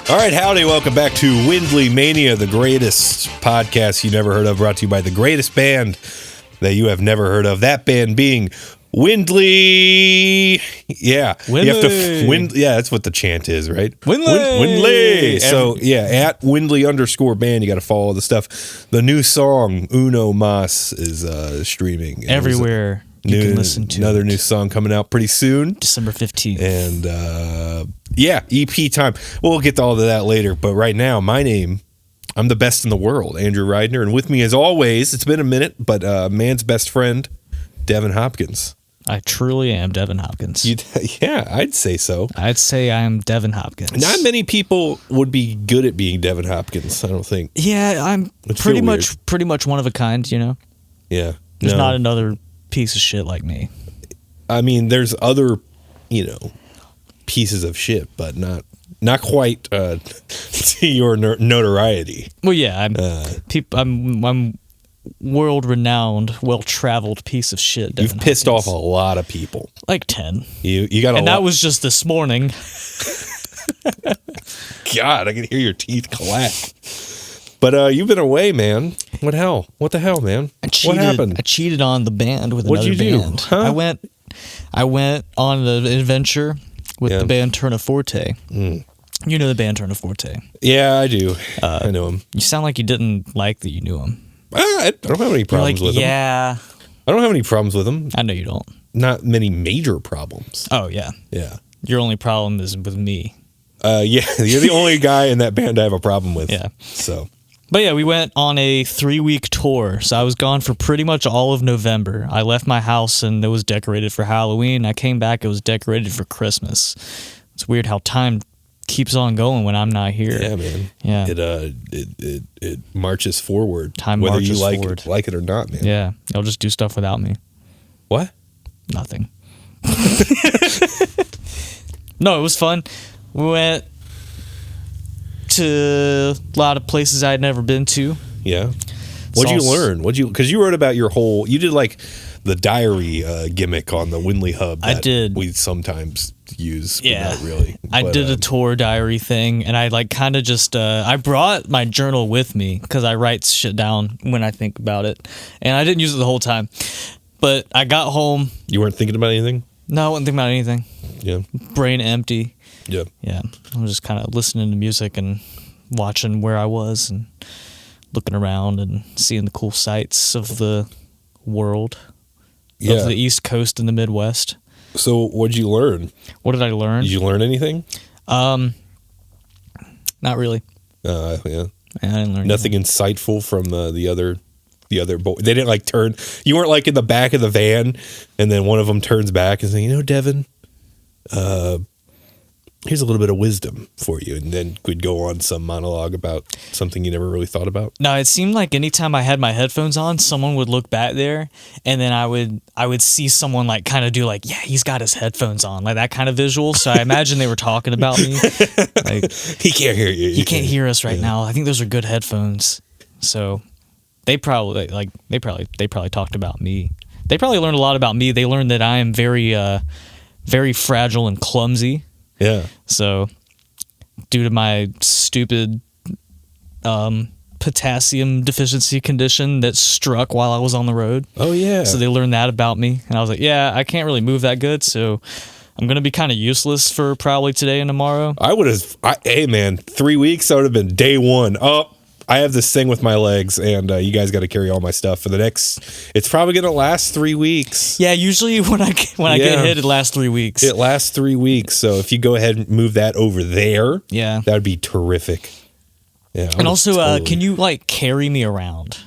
All right, howdy. Welcome back to Windley Mania, the greatest podcast you never heard of, brought to you by the greatest band that you have never heard of. That band being Windley. Yeah. Windley. You have to yeah, that's what the chant is, right? Windley. Windley. So, yeah, at Windley_band, you got to follow all the stuff. The new song, Uno Mas, is streaming. Everywhere you can listen to another new song coming out pretty soon. December 15th. And, yeah, EP time. We'll get to all of that later. But right now, I'm the best in the world, Andrew Reidner. And with me, as always, it's been a minute, but man's best friend, Devin Hopkins. I truly am Devin Hopkins. Yeah, I'd say so. I'd say I am Devin Hopkins. Not many people would be good at being Devin Hopkins, I don't think. Yeah, I'm pretty much one of a kind, you know? Yeah. There's not another piece of shit like me. I mean, there's other, pieces of shit, but not quite to your notoriety. Well, yeah, I'm world-renowned, well-traveled piece of shit. You've pissed off a lot of people. Like 10. You got a lot. And that was just this morning. God, I can hear your teeth clack. But you've been away, man. What the hell, man? What happened? I cheated on the band with What'd another you do? band. Huh? I went on an adventure with the band Turnaforte. You know the band Turnaforte. Yeah, I do. I know him. You sound like you didn't like that you knew him. I don't have any problems with him. Yeah. I don't have any problems with him. I know you don't. Not many major problems. Oh, yeah. Yeah. Your only problem is with me. Yeah, you're the only guy in that band I have a problem with. Yeah. So. But yeah, we went on a 3-week tour. So I was gone for pretty much all of November. I left my house and it was decorated for Halloween. I came back, it was decorated for Christmas. It's weird how time keeps on going when I'm not here. Yeah, man. Yeah. It marches forward. Time whether marches you forward. like it or not, man. Yeah. They'll just do stuff without me. What? Nothing. No, it was fun. We went to a lot of places I'd never been to. Yeah. What'd you learn? Because you wrote about you did like the diary gimmick on the Windley Hub. I did. We sometimes use, but yeah. not really. I did a tour diary thing, and I kind of just, I brought my journal with me because I write shit down when I think about it, and I didn't use it the whole time. But I got home. You weren't thinking about anything? No, I wasn't thinking about anything. Yeah. Brain empty. Yeah. Yeah. I was just kind of listening to music and watching where I was and looking around and seeing the cool sights of the world, of the East Coast and the Midwest. So what'd you learn? What did I learn? Did you learn anything? Not really. Yeah. I didn't learn nothing insightful from the other boy. They didn't like turn. You weren't like in the back of the van, and then one of them turns back and says, Devin, here's a little bit of wisdom for you, and then could go on some monologue about something you never really thought about. No, it seemed like anytime I had my headphones on, someone would look back there, and then I would see someone like kind of do like, yeah, he's got his headphones on, like that kind of visual. So I imagine they were talking about me. Like, he can't hear you. He can't hear us right now. I think those are good headphones. So they probably talked about me. They probably learned a lot about me. They learned that I am very, very fragile and clumsy. Yeah. So, due to my stupid potassium deficiency condition that struck while I was on the road. Oh, yeah. So they learned that about me. And I was like, yeah, I can't really move that good. So I'm going to be kind of useless for probably today and tomorrow. Hey, man, 3 weeks, I would have been day one. Oh, I have this thing with my legs, and you guys got to carry all my stuff for the next. It's probably going to last 3 weeks. Yeah, usually when I get hit, it lasts 3 weeks. It lasts 3 weeks. So if you go ahead and move that over there, yeah, that would be terrific. Yeah, and also, can you like carry me around?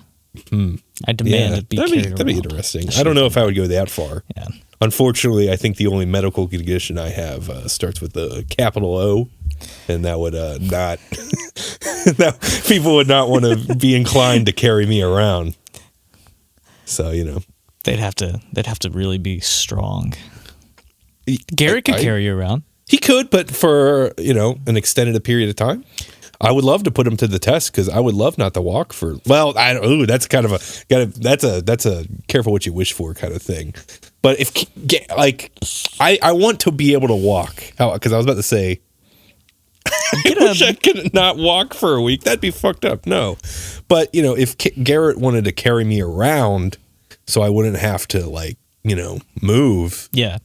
I demand it be carried around. That'd be interesting. I don't know if I would go that far. Yeah. Unfortunately, I think the only medical condition I have starts with the capital O. And that would not people would not want to be inclined to carry me around. So they'd have to really be strong. Garrett could carry you around. He could, but for an extended period of time. I would love to put him to the test because I would love not to walk for. Well, that's kind of that's a careful what you wish for kind of thing. But if I want to be able to walk, because I was about to say. I wish I could not walk for a week. That'd be fucked up. No. But, if Garrett wanted to carry me around so I wouldn't have to, like, move. Yeah.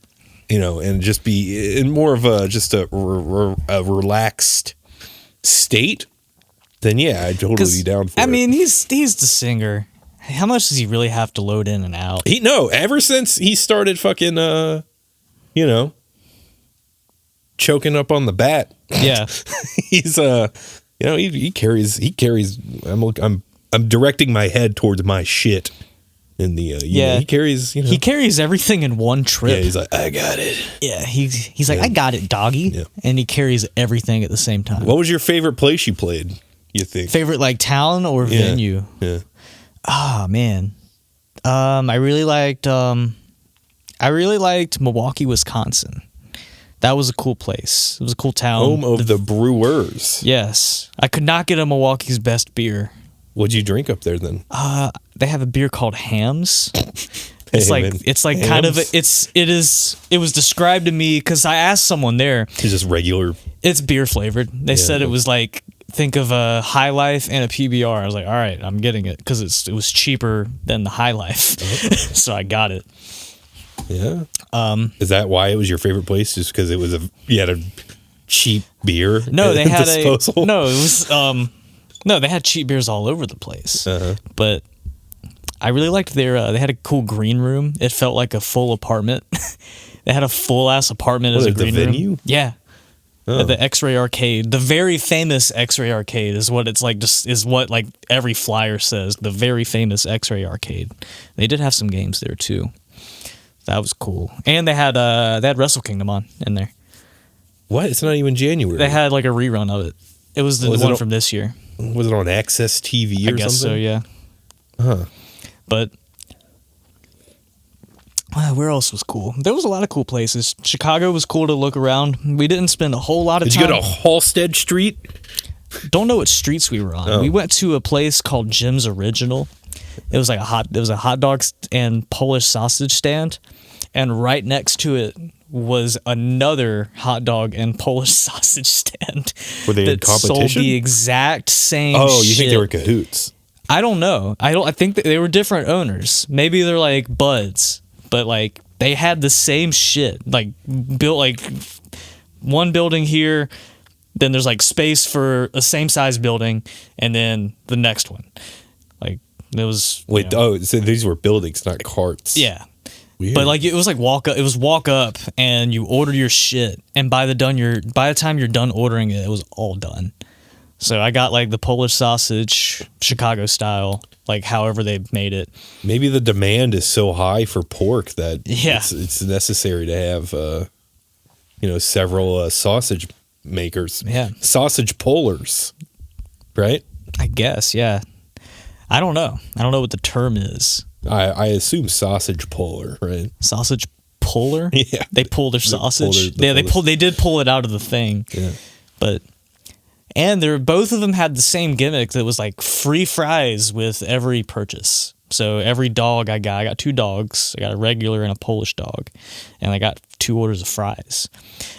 And just be in more of a relaxed state, then yeah, I'd totally be down for it. I mean, he's the singer. How much does he really have to load in and out? Ever since he started fucking, choking up on the bat. Yeah. He's, he carries, I'm directing my head towards my shit. In the he carries he carries everything in one trip. Yeah, he's like, I got it. Yeah, he's like, I got it, doggy. Yeah. And he carries everything at the same time. What was your favorite place you played? You think favorite like town or venue? Yeah. Ah, man. I really liked Milwaukee, Wisconsin. That was a cool place. It was a cool town. Home of the Brewers. Yes, I could not get a Milwaukee's best beer. What'd you drink up there then? They have a beer called Hams. It's like Hams? kind of it was described to me because I asked someone there. It's just regular. It's beer flavored. They said it was like, think of a High Life and a PBR. I was like, all right, I'm getting it because it was cheaper than the High Life, okay. So I got it. Yeah. Is that why it was your favorite place? Just because you had a cheap beer? No, they had disposal? No, they had cheap beers all over the place. But I really liked they had a cool green room. It felt like a full apartment. They had a full ass apartment as a green room. Venue? Yeah. Oh. The X-Ray Arcade, the very famous X-Ray Arcade is what it's like. Just is what like every flyer says. The very famous X-Ray Arcade. They did have some games there too. That was cool, and they had Wrestle Kingdom on in there. What? It's not even January. They had like a rerun of it. It was the one from this year. Was it on Access TV or something? I guess so, yeah. Huh. But where else was cool? There was a lot of cool places. Chicago was cool to look around. We didn't spend a whole lot of time. Did you go to Halstead Street? Don't know what streets we were on. Oh. We went to a place called Jim's Original. It was like a hot dog and Polish sausage stand, and right next to it was another hot dog and Polish sausage stand. Were they in competition? Sold the exact same. Oh, you think they were cahoots? I don't know. I think that they were different owners. Maybe they're like buds, but like they had the same shit. Like built like one building here, then there's like space for a same size building, and then the next one. Like it was. Wait, so these were buildings, not carts. Yeah. Weird. But like it was like walk up and you order your shit, and by the time you're done ordering it, it was all done. So I got like the Polish sausage, Chicago style, like however they made it. Maybe the demand is so high for pork that yeah. it's necessary to have several sausage makers. Yeah. Sausage pullers. Right? I guess, yeah. I don't know what the term is. I assume sausage puller, right? Sausage puller? Yeah. They pull their sausage. They did pull it out of the thing. Yeah. And both of them had the same gimmick that was like free fries with every purchase. So every dog I got 2 dogs. I got a regular and a Polish dog, and I got 2 orders of fries.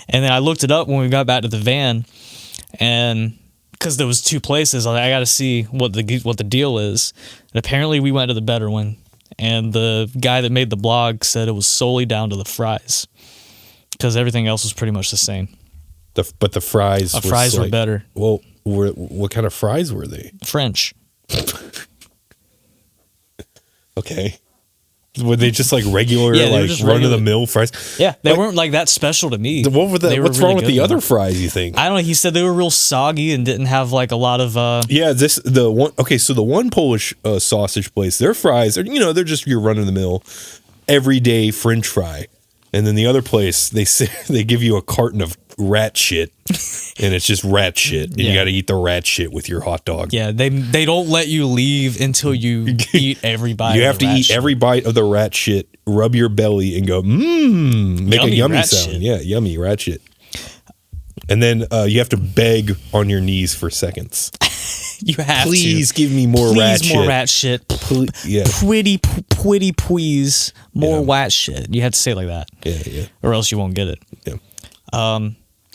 And then I looked it up when we got back to the van, and because there was 2 places, I got to see what the deal is. And apparently we went to the better one, and the guy that made the blog said it was solely down to the fries, because everything else was pretty much the same. But the fries were better. Well, what kind of fries were they? French. Okay. Were they just like regular, run-of-the-mill fries? Yeah, they weren't like that special to me. What's wrong with the other fries, you think? I don't know. He said they were real soggy and didn't have like a lot of... Yeah, the one Polish sausage place, their fries, they're just your run-of-the-mill, everyday French fry. And then the other place, they give you a carton of rat shit, and it's just rat shit, and you got to eat the rat shit with your hot dog. Yeah, they don't let you leave until you eat every bite. You have to eat every bite of the rat shit, rub your belly, and go make a yummy sound. Shit. Yeah, yummy rat shit. And then you have to beg on your knees for seconds. You have please give me more rat shit. Please more rat shit. Yeah. Pretty more rat shit. You have to say it like that. Yeah. Or else you won't get it. Yeah.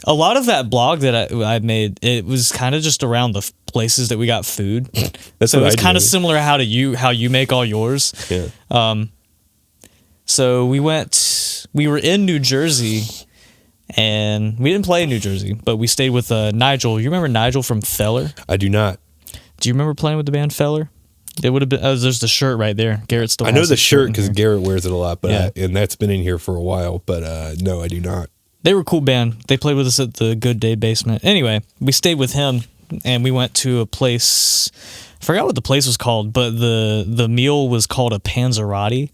A lot of that blog that I made, it was kind of just around the places that we got food. That's so what it's I kind of do. similar how you make all yours. Yeah. So we were in New Jersey, and we didn't play in New Jersey, but we stayed with Nigel. You remember Nigel from Feller? I do not. Do you remember playing with the band Feller? It would have been. There's the shirt right there. Garrett still. I know has the his shirt in because here. Garrett wears it a lot, but Yeah. and that's been in here for a while. But no, I do not. They were a cool band. They played with us at the Good Day Basement. Anyway, we stayed with him, and we went to a place. I forgot what the place was called, but the meal was called a panzerotti,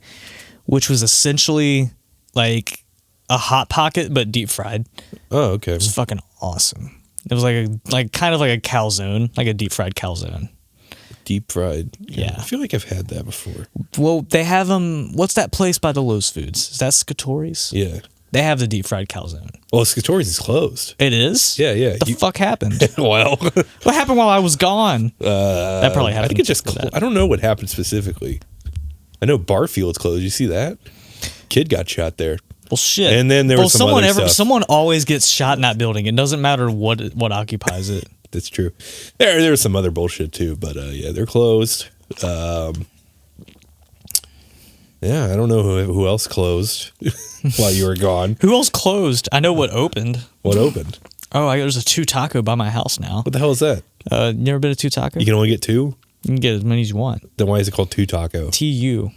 which was essentially like a hot pocket but deep fried. Oh, okay. It was fucking awesome. It was kind of like a calzone, like a deep fried calzone. Deep fried. Yeah. I feel like I've had that before. Well, they have them. What's that place by the Lowe's Foods? Is that Scatori's? Yeah. They have the deep fried calzone. Well, Scatori's is closed. It is? Yeah, yeah. The fuck happened? Well, What happened while I was gone? That probably happened. I think it just. before that. I don't know what happened specifically. I know Barfield's closed. You see that? Kid got shot there. Well, shit. And then there was some other stuff. Someone always gets shot in that building. It doesn't matter what occupies it. That's true. There's some other bullshit too, but yeah, they're closed. Yeah, I don't know who else closed while you were gone. Who else closed? I know what opened. What opened? Oh, there's a 2 Taco by my house now. What the hell is that? You never been to 2 Taco? You can only get 2? You can get as many as you want. Then why is it called 2 Taco? TU.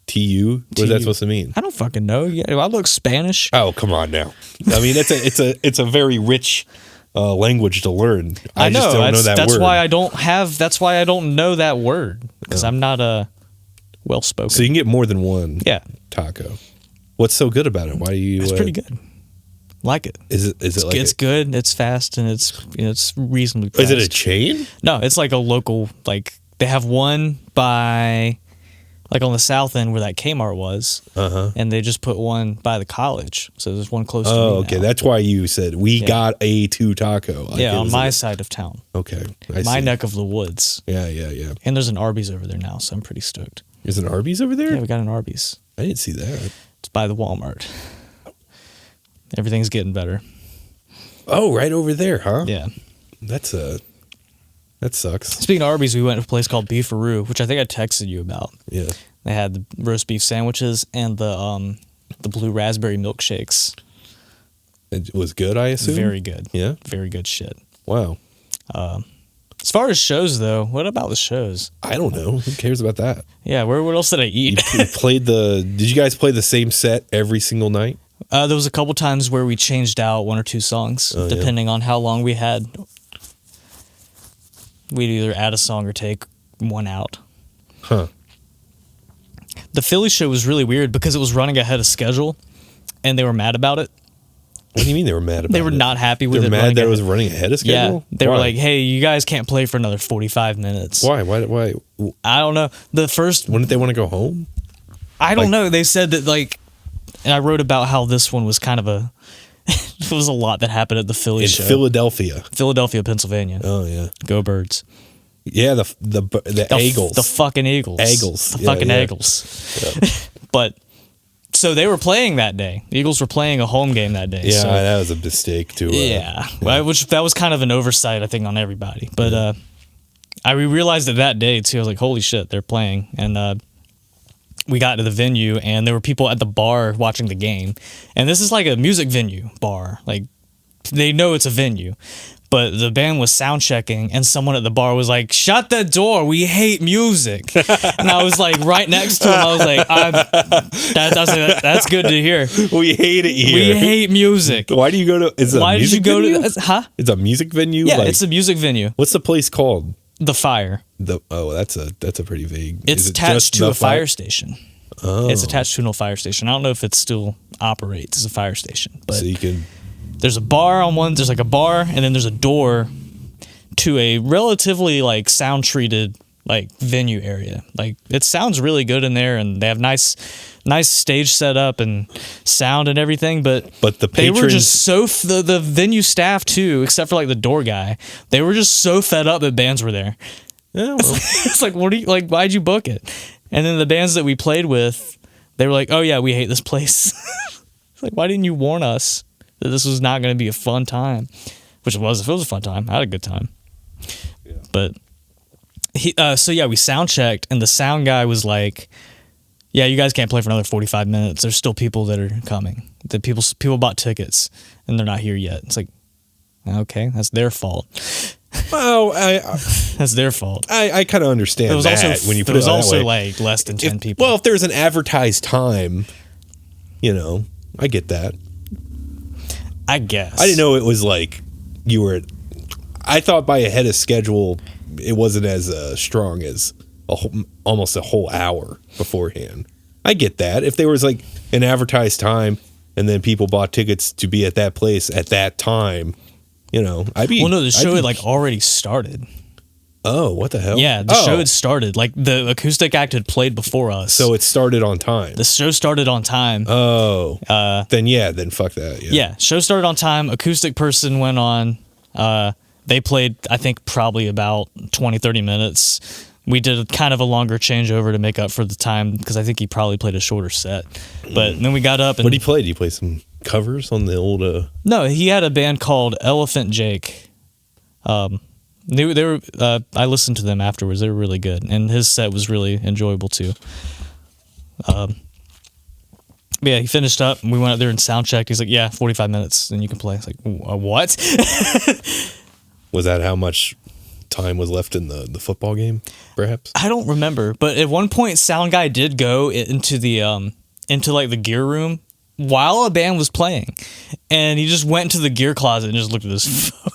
TU? What is that supposed to mean? I don't fucking know. Yeah, I look Spanish. Oh, come on now. I mean, it's a very rich language to learn. I know. just don't know that that's word. That's why I don't know that word because I'm not well spoken. So you can get more than one Yeah, taco. What's so good about it? Why do you? it's pretty good. Like it. Is it like It's good. It's fast and it's reasonably Is priced. it a chain? No, it's like a local. Like they have one by, like on the south end where that Kmart was, and they just put one by the college. So there's one close to me. Oh, okay. now. That's why you said we got a 2 Taco. Like Yeah, it on was my side of town, Okay, I my see. neck of the woods, Yeah, yeah, yeah. and there's an Arby's over there now, so I'm pretty stoked. There's an Arby's over there. Yeah, we got an Arby's. I didn't see that. It's by the Walmart. Everything's getting better. Oh, right over there, huh? Yeah. That sucks. Speaking of Arby's, we went to a place called Beefaroo, which I think I texted you about. Yeah. They had the roast beef sandwiches and the blue raspberry milkshakes. It was good, I assume. Very good. Yeah. Very good shit. Wow. As far as shows, though, what about the shows? I don't know. Who cares about that? Yeah, what else did I eat? You played Did you guys play the same set every single night? There was a couple times where we changed out 1 or 2 songs, Oh, yeah. depending on how long we had. We'd either add a song or take one out. Huh. The Philly show was really weird because it was running ahead of schedule, and they were mad about it. What do you mean they were mad about it? They were not happy with They're it. mad running that it ahead. was running ahead of Yeah, schedule? they were Why? like, "Hey, you guys can't play for another 45 minutes." Why? Why? I don't know. The first, Wouldn't they want to go home? I don't like- know. They said that and I wrote about how this one was kind of a. It was a lot that happened at the Philly In show. Philadelphia. Philadelphia, Pennsylvania. Oh, yeah. Go Birds. Yeah, the Eagles. The fucking Eagles. Eagles. The Yeah, fucking yeah. Eagles. But so they were playing that day. The Eagles were playing a home game that day. Yeah, so, that was a mistake too. yeah. Well, which that was kind of an oversight, I think, on everybody. But I realized it that day too. I was like, "Holy shit, they're playing!" And we got to the venue, and there were people at the bar watching the game. And this is like a music venue bar. Like they know it's a venue. But the band was sound checking, and someone at the bar was like, "Shut the door! We hate music." And I was like, right next to him, I was like, "That's good to hear. We hate it here. We hate music." Why do you go to? Is it a Why did music you go venue? to? Huh? It's a music venue. Yeah, Like, it's a music venue. what's the place called? The Fire. That's a pretty vague. It's is it attached just to the a fire station. Oh, It's attached to a fire station. I don't know if it still operates as a fire station, but so you can. there's a bar on one. There's like a bar, and then there's a door to a relatively like sound treated like venue area. Like it sounds really good in there, and they have nice stage setup and sound and everything. But the they were patrons. just so the venue staff too, except for like the door guy. They were just so fed up that bands were there. Yeah, well, It's like, what do you like? Why'd you book it? And then the bands that we played with, they were like, "Oh yeah, we hate this place." It's like, why didn't you warn us? that this was not going to be a fun time, which it was. If it was a fun time, I had a good time. Yeah. But we sound checked, and the sound guy was like, "Yeah, you guys can't play for another 45 minutes. There's still people that are coming. The people bought tickets, and they're not here yet." It's like, okay, that's their fault. Well, That's their fault. I kind of understand It was that also when you put it was it that also way. like less than 10 people. Well, if there's an advertised time, I get that. I guess I didn't know it was like you were. I thought by ahead of schedule, it wasn't as strong as almost a whole hour beforehand. I get that. If there was like an advertised time and then people bought tickets to be at that place at that time, I'd be. Well, no, the show had like already started. Oh, what the hell? Yeah, the show had started. Like the acoustic act had played before us. So it started on time. The show started on time. Oh. Then fuck that. Yeah, show started on time. Acoustic person went on. They played, I think, probably about 20, 30 minutes. We did kind of a longer changeover to make up for the time because I think he probably played a shorter set. But then we got up and... What did he play? Did he play some covers on the old... No, he had a band called Elephant Jake. They were. I listened to them afterwards. They were really good, and his set was really enjoyable too. Yeah, he finished up, and we went out there and sound checked. He's like, "Yeah, 45 minutes, and you can play." It's like, "What?" Was that how much time was left in the football game? Perhaps I don't remember, but at one point, sound guy did go into the into like the gear room while a band was playing, and he just went into the gear closet and just looked at his phone.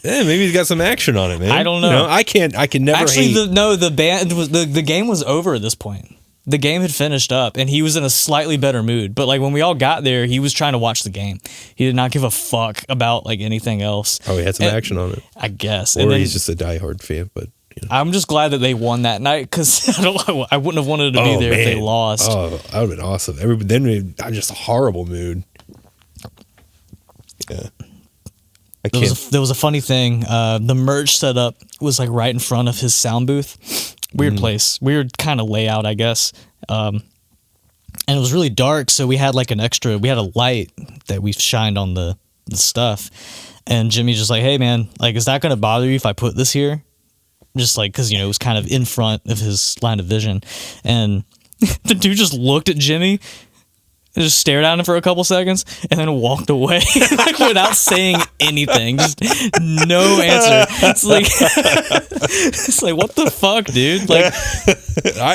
Yeah, maybe he's got some action on it, man. I don't know. I can never actually. hate. The band was the game was over at this point. The game had finished up, and he was in a slightly better mood. But like when we all got there, he was trying to watch the game. He did not give a fuck about like anything else. Oh, he had some action on it. I guess. Or and then, he's just a diehard fan. But I'm just glad that they won that night because I wouldn't have wanted to be there if they lost. Oh, that would have been awesome. Then just a horrible mood. Yeah. There was a funny thing. The merch setup was like right in front of his sound booth. Weird place. Weird kind of layout, I guess. And it was really dark, so we had like we had a light that we shined on the stuff. And Jimmy's just like, "Hey man, like, is that going to bother you if I put this here?" Just like, cause it was kind of in front of his line of vision. And the dude just looked at Jimmy and just stared at him for a couple seconds and then walked away like without saying anything. Just no answer. It's like what the fuck, dude? Like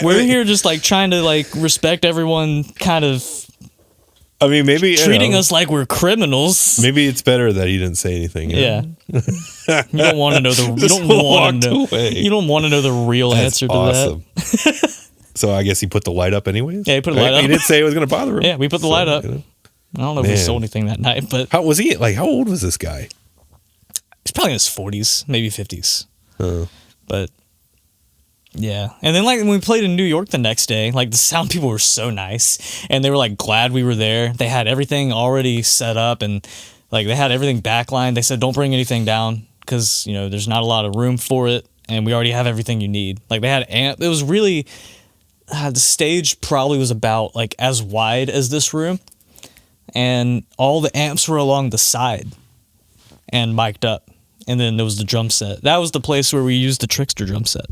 we're here just like trying to like respect everyone, kind of. I mean, maybe treating us like we're criminals. Maybe it's better that he didn't say anything. Yeah. You don't want to know the. You don't want to know the real answer to that. So I guess he put the light up anyways? Yeah, he put the light up. He didn't say it was going to bother him. Yeah, we put the light up. I don't know if we sold anything that night, but... How was he? Like, how old was this guy? He's probably in his 40s, maybe 50s. But, yeah. And then, like, when we played in New York the next day, like, the sound people were so nice. And they were, like, glad we were there. They had everything already set up, and, like, they had everything backlined. They said, don't bring anything down, because, there's not a lot of room for it, and we already have everything you need. Like, they had amp. It was really... the stage probably was about like as wide as this room, and all the amps were along the side and mic'd up, and then there was the drum set. That was the place where we used the Trickster drum set.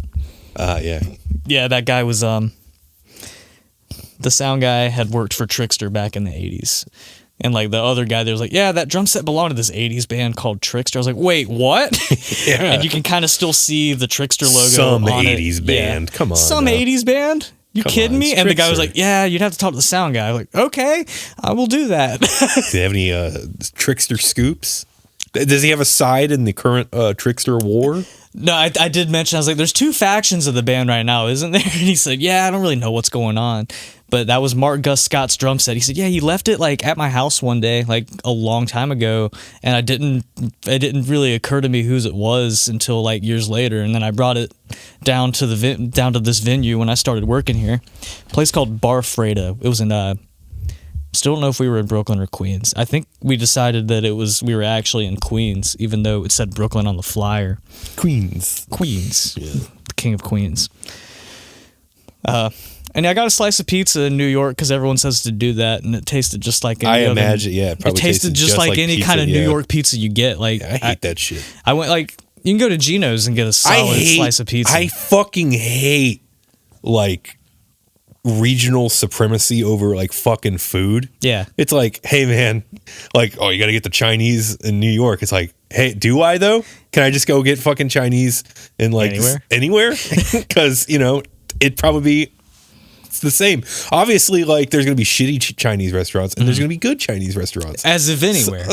Yeah, that guy was the sound guy had worked for Trickster back in the 80s. And like the other guy there was like, yeah, that drum set belonged to this 80s band called Trickster. I was like, wait, what? Yeah. And you can kind of still see the Trickster logo Some on 80s it. band. Come on. Some 80s band? You kidding me? And the guy was like, yeah, you'd have to talk to the sound guy. I was like, okay, I will do that. Do they have any Trickster scoops? Does he have a side in the current Trickster war? No, I did mention, I was like, there's two factions of the band right now, isn't there? And he said, yeah, I don't really know what's going on. But that was Mark Gus Scott's drum set. He said, yeah, he left it like at my house one day, like a long time ago. And it didn't really occur to me whose it was until like years later. And then I brought it down to this venue when I started working here. A place called Bar Fredo. It was in, still don't know if we were in Brooklyn or Queens. I think we decided that we were actually in Queens, even though it said Brooklyn on the flyer. Queens. Yeah. The king of Queens. And I got a slice of pizza in New York because everyone says to do that, and it tasted just like any I imagine, yeah, it tasted just like any pizza, kind of New York pizza you get. Like I hate that shit. I went like you can go to Gino's and get a solid slice of pizza. I fucking hate like regional supremacy over like fucking food. Yeah. It's like, hey man, like, oh, you got to get the Chinese in New York. It's like, hey, do I though? Can I just go get fucking Chinese in like anywhere? Because, you know, it'd probably be it's the same. Obviously, like there's going to be shitty Chinese restaurants and there's going to be good Chinese restaurants. As of anywhere.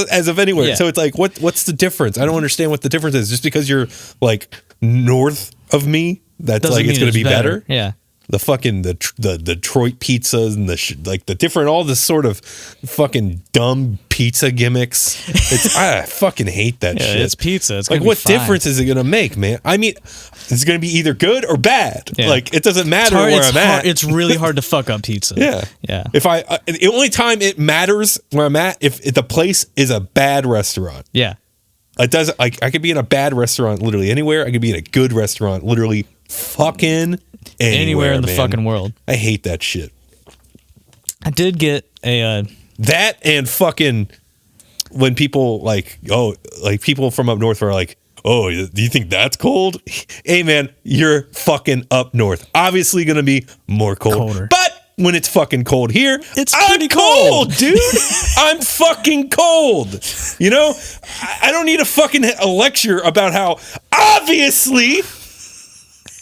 Yeah. So it's like, what's the difference? I don't understand what the difference is. Just because you're like north of me, that's doesn't like it's going to be better. Yeah. The fucking the Detroit pizzas and like the different all this sort of fucking dumb pizza gimmicks. It's I fucking hate that shit. It's pizza. It's like what difference is it gonna make, man? I mean, it's gonna be either good or bad. Yeah. Like it doesn't matter where I'm at. It's really hard to fuck up pizza. Yeah. If the only time it matters where I'm at if the place is a bad restaurant. Yeah. It doesn't. I could be in a bad restaurant literally anywhere. I could be in a good restaurant literally fucking. Anywhere in the fucking world. I hate that shit. I did get a that and fucking when people like people from up north are like, oh, do you think that's cold? Hey man, you're fucking up north. Obviously gonna be colder. But when it's fucking cold here, it's pretty cold, dude. I'm fucking cold. You know, I don't need a lecture about how obviously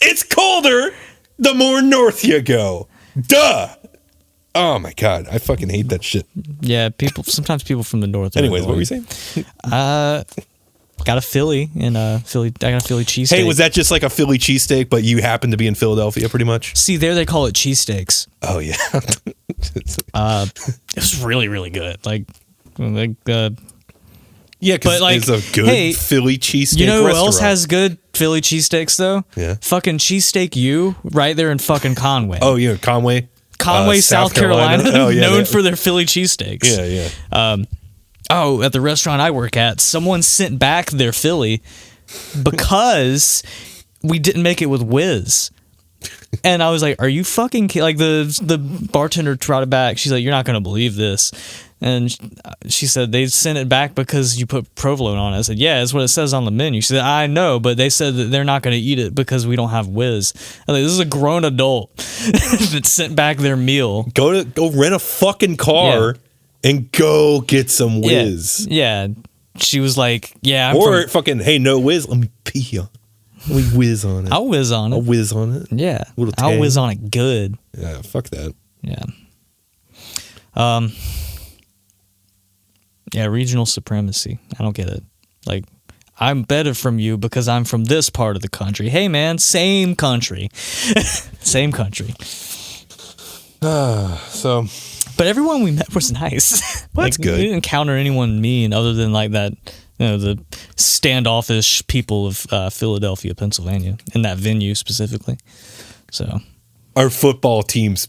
it's colder the more north you go. Duh. Oh my god, I fucking hate that shit. Yeah, sometimes people from the north. Anyways, what were you saying? Got a Philly Philly. I got a Philly cheesesteak. Hey, was that just like a Philly cheesesteak, but you happen to be in Philadelphia, pretty much? See, there they call it cheesesteaks. Oh yeah. It was really, really good. Yeah, because it's a good Philly cheesesteak. You know who restaurant. else has good Philly cheesesteaks though? Yeah. Fucking Cheesesteak U right there in fucking Conway. Oh yeah, Conway, South Carolina. Oh, yeah, known for their Philly cheesesteaks. Yeah. At the restaurant I work at, someone sent back their Philly because we didn't make it with whiz. And I was like, "Are you fucking like the bartender trotted back?" She's like, "You're not gonna believe this." And she said they sent it back because you put provolone on it. I said, "Yeah, that's what it says on the menu." She said, "I know, but they said that they're not going to eat it because we don't have whiz." I was like, this is a grown adult that sent back their meal. Go rent a fucking car and go get some whiz. Yeah. She was like, "Yeah." Fucking, hey, no whiz. Let me pee on. Let me whiz on it. I'll whiz on it. I'll whiz on it. Yeah. I'll whiz on it good. Yeah. Fuck that. Yeah. Yeah, regional supremacy. I don't get it. Like, I'm better from you because I'm from this part of the country. Hey, man, same country. Same country. But everyone we met was nice. Well, that's good. We didn't encounter anyone mean other than like that, the standoffish people of Philadelphia, Pennsylvania, in that venue specifically. So, our football team's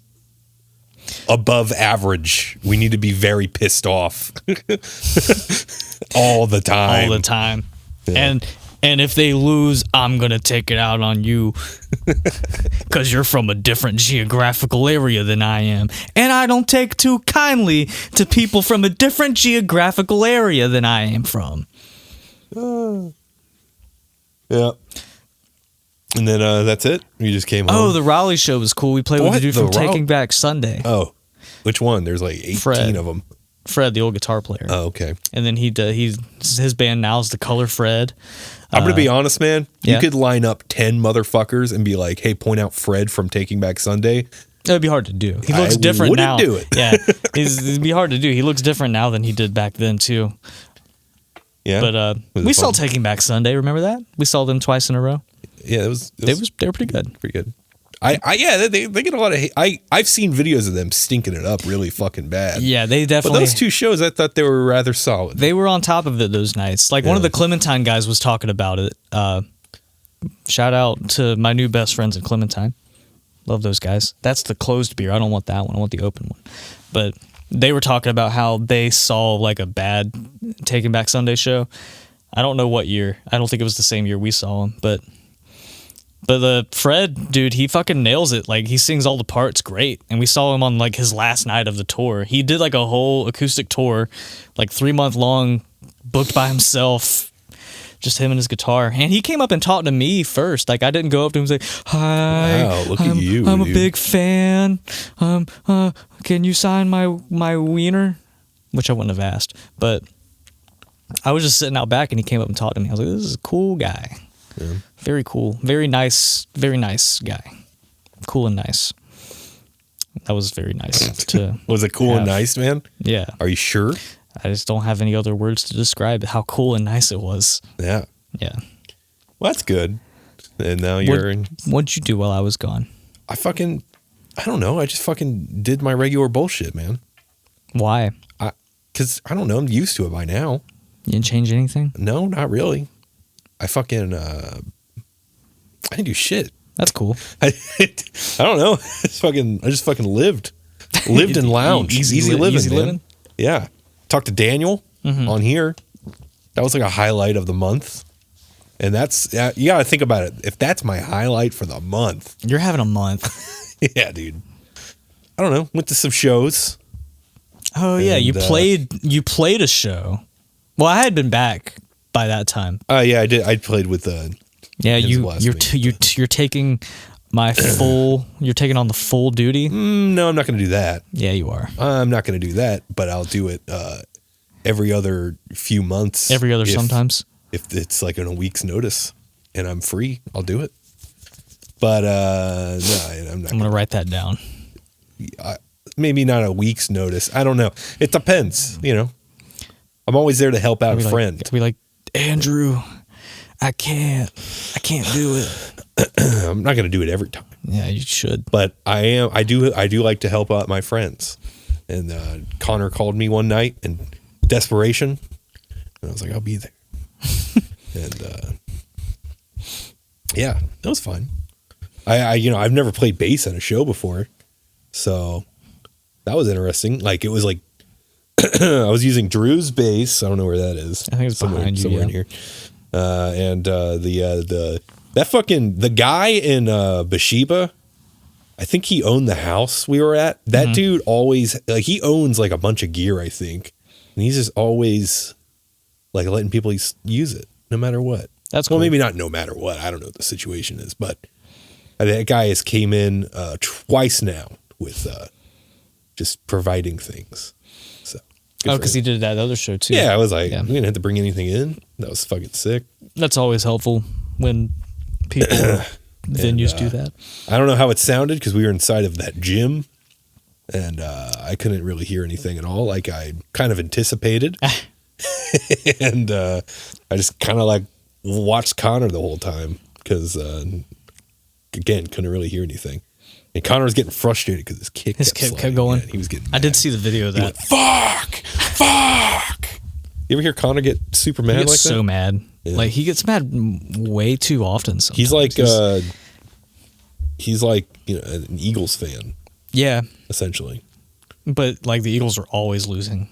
above average. We need to be very pissed off all the time. Yeah. And if they lose, I'm gonna take it out on you because you're from a different geographical area than I am, and I don't take too kindly to people from a different geographical area than I am from. Yeah. And then that's it? You just came home? Oh, the Raleigh show was cool. We played with the dude from Taking Back Sunday. Oh, which one? There's like 18 of them. Fred, the old guitar player. Oh, okay. And then his band now is the Color Fred. I'm going to be honest, man. Yeah. You could line up 10 motherfuckers and be like, hey, point out Fred from Taking Back Sunday. It'd be hard to do. He looks different now. Do it. Yeah. It'd be hard to do. He looks different now than he did back then, too. Yeah. But we saw Taking Back Sunday. Remember that? We saw them twice in a row. Yeah, they were pretty good. Pretty good. They get a lot of hate. I've seen videos of them stinking it up really fucking bad. Yeah, they definitely. But those two shows, I thought they were rather solid. They were on top of it those nights. Like one of the Clementine guys was talking about it. Shout out to my new best friends at Clementine. Love those guys. That's the closed beer. I don't want that one. I want the open one. But they were talking about how they saw like a bad Taking Back Sunday show. I don't know what year. I don't think it was the same year we saw them, but But the Fred dude, he fucking nails it. Like he sings all the parts great. And we saw him on like his last night of the tour. He did like a whole acoustic tour, like 3-month long, booked by himself. Just him and his guitar. And he came up and talked to me first. Like I didn't go up to him and say, "Hi, Wow, look at you, I'm a dude. big fan. Can you sign my wiener?" Which I wouldn't have asked. But I was just sitting out back and he came up and talked to me. I was like, "This is a cool guy." Yeah. Very cool. Very nice guy. Cool and nice. That was very nice to Was it cool and have. nice, man? Yeah. Are you sure? I just don't have any other words to describe how cool and nice it was. Yeah. Yeah. Well, that's good. And now you're in. What'd you do while I was gone? I don't know. I just fucking did my regular bullshit, man. Why? Because I don't know. I'm used to it by now. You didn't change anything? No, not really. I fucking, I didn't do shit. That's cool. I don't know. I just fucking lived and lounged. Easy living, man. Yeah. Talked to Daniel on here. That was like a highlight of the month. And that's, you got to think about it. If that's my highlight for the month. You're having a month. Yeah, dude. I don't know. Went to some shows. Oh yeah, you played a show. Well, I had been back by that time. Yeah, I did. I played with Yeah, you're you're taking my full. You're taking on the full duty. No, I'm not going to do that. Yeah, you are. I'm not going to do that, but I'll do it every other few months. Every other sometimes. If it's like on a week's notice and I'm free, I'll do it. But no, I'm not. I'm going to write that down. Maybe not a week's notice. I don't know. It depends, you know. I'm always there to help out a friend. To be like, Andrew, I can't do it. I'm not going to do it every time. Yeah, you should. But I do like to help out my friends. And Connor called me one night in desperation, and I was like, I'll be there. And yeah, that was fun. I've never played bass on a show before, so that was interesting. Like it was like I was using Drew's bass. I don't know where that is. I think it's behind you, somewhere in here. And the guy in Bathsheba, I think he owned the house we were at. That dude always, like, he owns like a bunch of gear, I think, and he's just always like letting people use it no matter what. That's cool. Well, maybe not no matter what. I don't know what the situation is, but that guy has came in twice now with just providing things. So because he did that other show too. Yeah, I was like, we didn't have to bring anything in. That was fucking sick. That's always helpful when people venues do that. I don't know how it sounded because we were inside of that gym, and I couldn't really hear anything at all, like I kind of anticipated. And I just kind of like watched Connor the whole time because, again, couldn't really hear anything. And Connor was getting frustrated because his kick kept going. He was getting mad. I did see the video of that. Went, fuck. You ever hear Connor get super mad like that? So mad. Yeah. Like he gets mad way too often. Sometimes. He's like an Eagles fan. Yeah, essentially. But like the Eagles are always losing.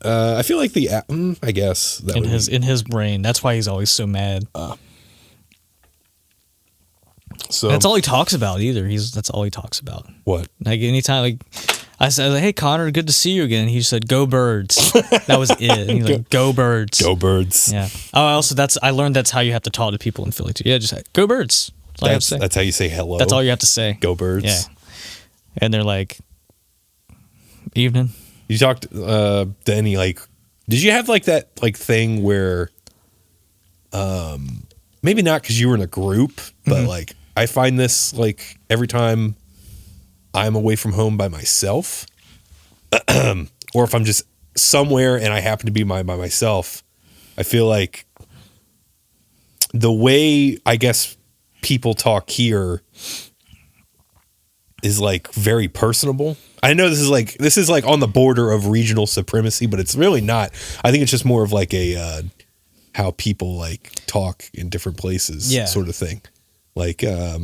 I feel like I guess that in his brain. That's why he's always so mad. So that's all he talks about. That's all he talks about. What? Like anytime, like I said, "Hey Connor, good to see you again." He said, "Go Birds." That was it. And he's like, "Go Birds." Go Birds. Yeah. Oh, I learned that's how you have to talk to people in Philly too. Yeah, just go Birds. That's all you have to say. That's how you say hello. That's all you have to say. Go Birds. Yeah. And they're like, "Evening." You talked to any did you have like that thing where maybe not because you were in a group, but like I find this like every time I'm away from home by myself, or if I'm just somewhere and I happen to be by myself, I feel like the way I guess people talk here is like very personable. I know this is like on the border of regional supremacy, but it's really not. I think it's just more of like a how people like talk in different places, sort of thing. Like I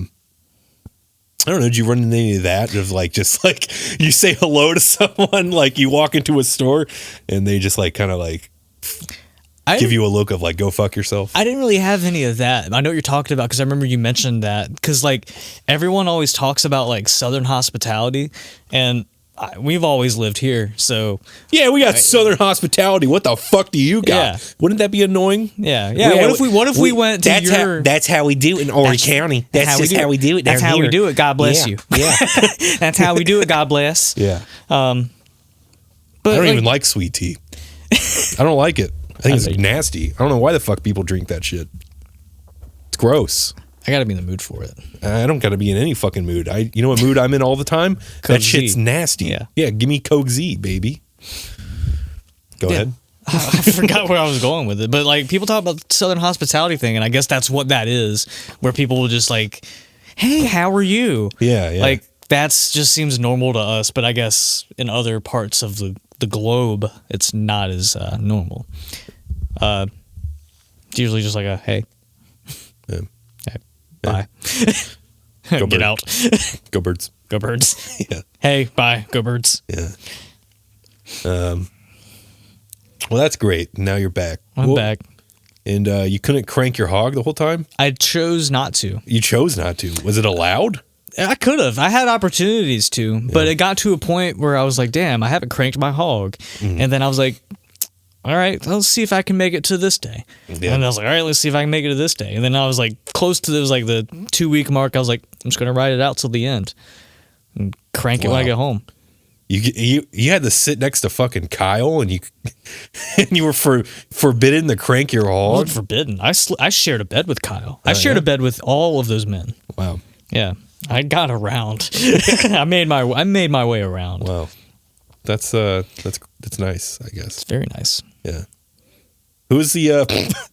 don't know. Did you run into any of that? Of like just like you say hello to someone, like you walk into a store and they just like kind of like give you a look of like, go fuck yourself? I didn't really have any of that. I know what you're talking about because I remember you mentioned that. Because like everyone always talks about like Southern hospitality, and we've always lived here, so yeah, we got Southern hospitality. What the fuck do you got? Yeah. Wouldn't that be annoying? Yeah. What if we went to your? That's how we do it in Horry County. That's just how we do it. That's how we do it. God bless you. Yeah. That's how we do it. God bless. Yeah. But I don't even like sweet tea. I don't like it. I think it's nasty. I don't know why the fuck people drink that shit. It's gross. I gotta be in the mood for it. I don't gotta be in any fucking mood. You know what mood I'm in all the time? Coke That shit's Z. nasty. Yeah, give me Coke Z, baby. Go ahead. I forgot where I was going with it, but like people talk about the Southern hospitality thing, and I guess that's what that is, where people will just like, "Hey, how are you?" Yeah. Like that's just seems normal to us, but I guess in other parts of the globe, it's not as normal. It's usually just like a hey. Yeah. Bye. Go Get bird. out. Go birds. Go birds. Yeah. Hey, bye. Go birds. Yeah. Well, that's great. Now you're back. I'm back. And you couldn't crank your hog the whole time? I chose not to. You chose not to. Was it allowed? I could have. I had opportunities to, but it got to a point where I was like, damn, I haven't cranked my hog. And then I was like, all right, let's see if I can make it to this day. Yeah. And I was like, all right, let's see if I can make it to this day. And then I was like close to, it was like the 2-week mark. I was like, I'm just going to ride it out till the end and crank it when I get home. You had to sit next to fucking Kyle and you were forbidden to crank your I hog? wasn't forbidden. I shared a bed with Kyle. I shared a bed with all of those men. Wow. Yeah. I got around. I made my way around. Wow. That's nice, I guess. It's very nice. Yeah. Who's the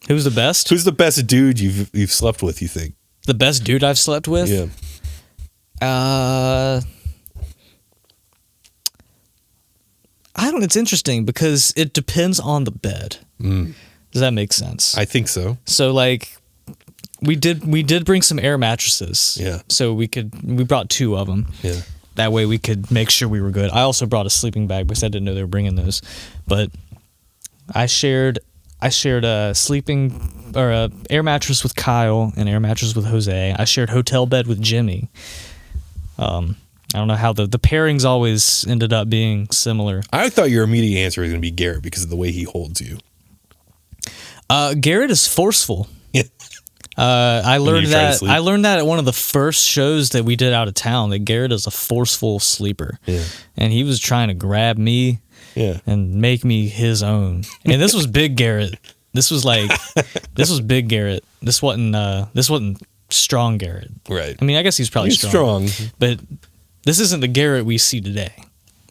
Who's the best? Who's the best dude you've slept with, you think? The best dude I've slept with? Yeah. It's interesting because it depends on the bed. Does that make sense? I think so. So like we did bring some air mattresses. Yeah. So we brought 2 of them. Yeah. That way we could make sure we were good. I also brought a sleeping bag because I didn't know they were bringing those. But I shared a sleeping or a air mattress with Kyle and air mattress with Jose. I shared hotel bed with Jimmy. I don't know how the pairings always ended up being similar. I thought your immediate answer was going to be Garrett because of the way he holds you. Garrett is forceful. Yeah. I learned you try to that. sleep? I learned that at one of the first shows that we did out of town. That Garrett is a forceful sleeper. Yeah. And he was trying to grab me. Yeah. And make me his own. And this was big Garrett. This was big Garrett. This wasn't strong Garrett. Right. I mean, I guess he's probably He's strong. but this isn't the Garrett we see today.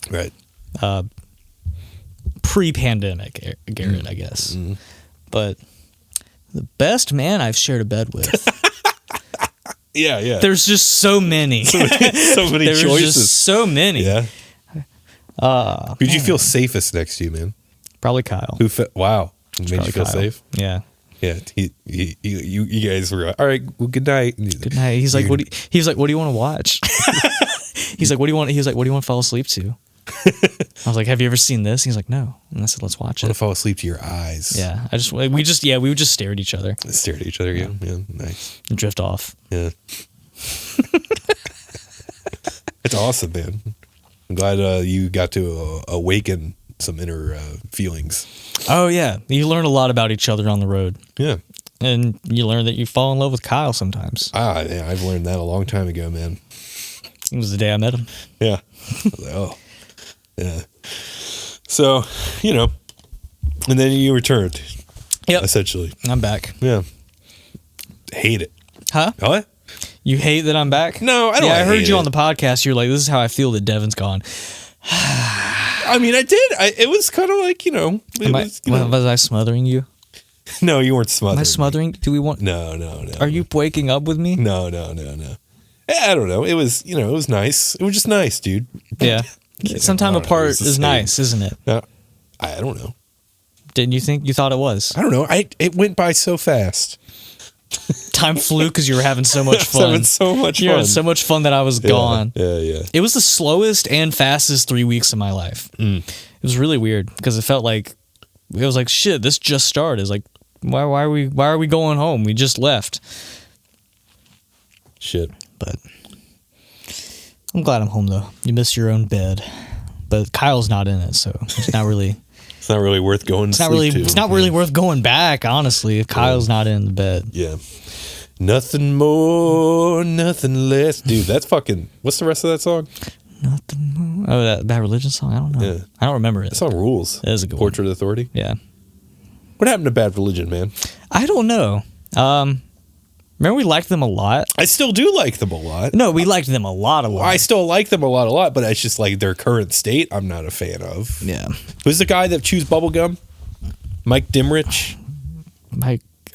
Right. Pre-pandemic Garrett, I guess. But the best man I've shared a bed with. Yeah. There's just so many. So many There's choices. just so many. Yeah. Who'd you feel safest next to you, man? Probably Kyle. Wow. Made you feel Kyle. safe? Yeah. Yeah. You guys were like, all right, well, good night. Good night. He's like, what do you want to watch? He's like, what do you want to fall asleep to? I was like, have you ever seen this? He's like, no. And I said, let's watch I want it. to fall asleep to your eyes. Yeah. We would just stare at each other. Stare at each other. Yeah. Nice. And drift off. Yeah. It's awesome, man. I'm glad you got to awaken some inner feelings. Oh yeah. You learn a lot about each other on the road. Yeah. And you learn that you fall in love with Kyle sometimes. Yeah, I've learned that a long time ago, man. It was the day I met him. Yeah. I was like, oh. Yeah. So, and then you returned. Yep. Essentially. I'm back. Yeah. Hate it. Huh? What? You hate that I'm back? No, I don't. Yeah, I heard hate you it. on the podcast. You're like, this is how I feel that Devin's gone. I mean, I did. It was kind of like, Was I smothering you? No, you weren't smothering. Am I smothering? Do we want? No. Are you waking up with me? No. I don't know. It was, it was nice. It was just nice, dude. Yeah. Some time I don't know. apart It's the is same. nice, isn't it? No, I don't know. Didn't you think you thought it was? I don't know. It went by so fast. Time flew because you were having so much fun. Having so much You fun. had so much fun that I was gone. Yeah. It was the slowest and fastest 3 weeks of my life. It was really weird because it felt like it was like, shit, this just started. It's like, why are we going home? We just left. Shit. But I'm glad I'm home though. You miss your own bed, but Kyle's not in it, so it's not really. It's not really worth going. It's not really worth going back, honestly. If Kyle's not in the bed. Yeah. Nothing more, nothing less, dude. That's fucking. What's the rest of that song? Nothing more. Oh, that Bad Religion song. I don't know. Yeah. I don't remember it. That song rules. It is a good Portrait one. of Authority. Yeah. What happened to Bad Religion, man? I don't know. Remember we liked them a lot? I still do like them a lot. No, we liked them a lot. I still like them a lot, but it's just like their current state I'm not a fan of. Yeah. Who's the guy that chews bubblegum? Mike Dimrich?